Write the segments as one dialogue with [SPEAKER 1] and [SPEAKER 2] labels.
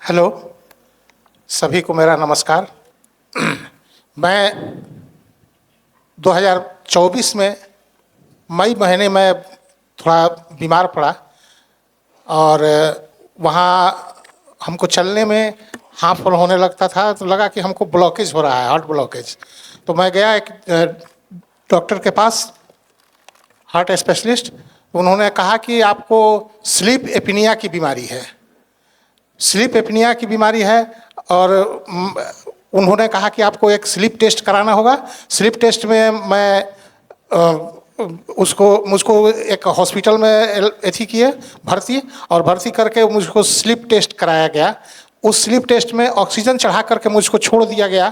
[SPEAKER 1] Hello, सभी को मेरा नमस्कार। मैं 2024 में मई महीने में थोड़ा बीमार पड़ा और वहाँ हमको चलने में हाथ फुल होने लगता था, तो लगा कि हमको ब्लॉकेज हो रहा है, हार्ट ब्लॉकेज। तो मैं गया एक डॉक्टर के पास, हार्ट स्पेशलिस्ट। उन्होंने कहा कि आपको स्लीप एपनिया की बीमारी है, स्लीप एपनिया की बीमारी है। और उन्होंने कहा कि आपको एक स्लीप टेस्ट कराना होगा। स्लीप टेस्ट में मुझको एक हॉस्पिटल में एथी किए भर्ती, और भर्ती करके मुझको स्लीप टेस्ट कराया गया। उस स्लीप टेस्ट में ऑक्सीजन चढ़ा करके मुझको छोड़ दिया गया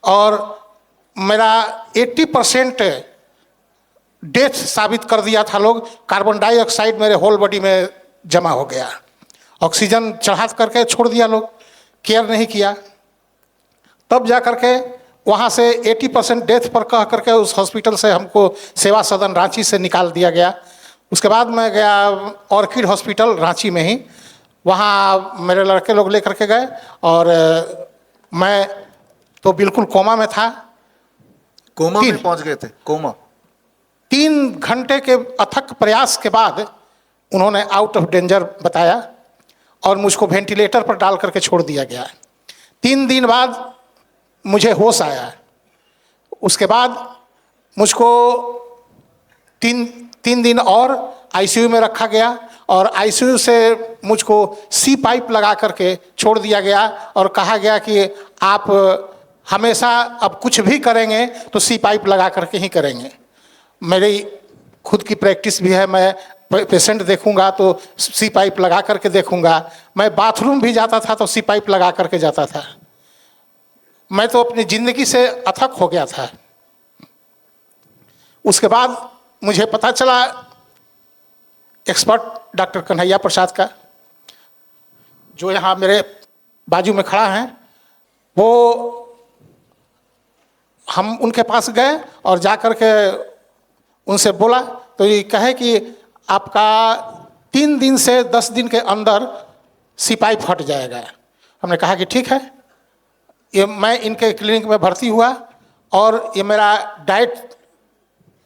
[SPEAKER 1] और मेरा 80% डेथ साबित कर दिया था लोग। कार्बन डाइऑक्साइड मेरे होल बॉडी में जमा हो गया। ऑक्सीजन चढ़ा करके छोड़ दिया लोग, केयर नहीं किया। तब जा करके वहाँ से 80% डेथ पर कह करके उस हॉस्पिटल से हमको सेवा सदन रांची से निकाल दिया गया। उसके बाद मैं गया ऑर्किड हॉस्पिटल रांची में ही, वहाँ मेरे लड़के लोग लेकर के गए और मैं तो बिल्कुल कोमा में था।
[SPEAKER 2] कोमा में पहुंच गए थे? कोमा
[SPEAKER 1] 3 घंटे के अथक प्रयास के बाद उन्होंने आउट ऑफ डेंजर बताया और मुझको वेंटिलेटर पर डाल करके छोड़ दिया गया। 3 दिन बाद मुझे होश आया। उसके बाद मुझको तीन दिन और आईसीयू में रखा गया और आईसीयू से मुझको सी पाइप लगा करके छोड़ दिया गया और कहा गया कि आप हमेशा अब कुछ भी करेंगे तो सी पाइप लगा करके ही करेंगे। मेरी खुद की प्रैक्टिस भी है, मैं पेशेंट देखूंगा तो सी पाइप लगा करके देखूंगा। मैं बाथरूम भी जाता था तो सी पाइप लगा करके जाता था। मैं तो अपनी ज़िंदगी से अथक हो गया था। उसके बाद मुझे पता चला एक्सपर्ट डॉक्टर कन्हैया प्रसाद का, जो यहाँ मेरे बाजू में खड़ा हैं, वो हम उनके पास गए और जा कर के उनसे बोला तो ये कहे कि आपका 3 दिन से 10 दिन के अंदर सी पाइप फट जाएगा। हमने कहा कि ठीक है। ये मैं इनके क्लिनिक में भर्ती हुआ और ये मेरा डाइट,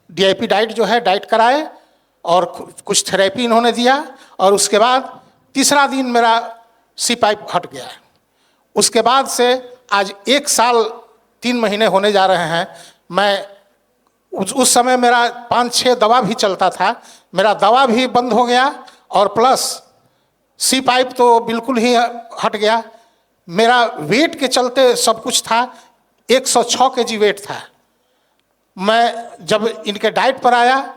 [SPEAKER 1] DIP डाइट जो है, डाइट कराए और कुछ थेरेपी इन्होंने दिया और उसके बाद तीसरा दिन मेरा सी पाइप हट गया। उसके बाद से आज 1 साल 3 महीने होने जा रहे हैं। मैं उस समय मेरा 5-6 दवा भी चलता था, मेरा दवा भी बंद हो गया और प्लस सी पाइप तो बिल्कुल ही हट गया। मेरा वेट के चलते सब कुछ था, 106 kg वेट था। मैं जब इनके डाइट पर आया,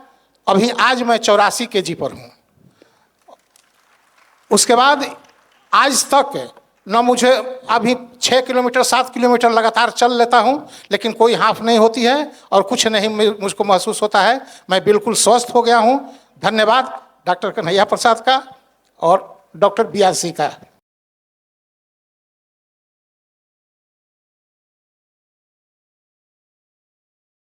[SPEAKER 1] अभी आज मैं 84 kg पर हूँ। उसके बाद आज तक न मुझे, अभी 6 किलोमीटर 7 किलोमीटर लगातार चल लेता हूँ, लेकिन कोई हाफ नहीं होती है और कुछ नहीं मुझको महसूस होता है। मैं बिल्कुल स्वस्थ हो गया हूँ। धन्यवाद डॉक्टर कन्हैया प्रसाद का और डॉक्टर BRC का।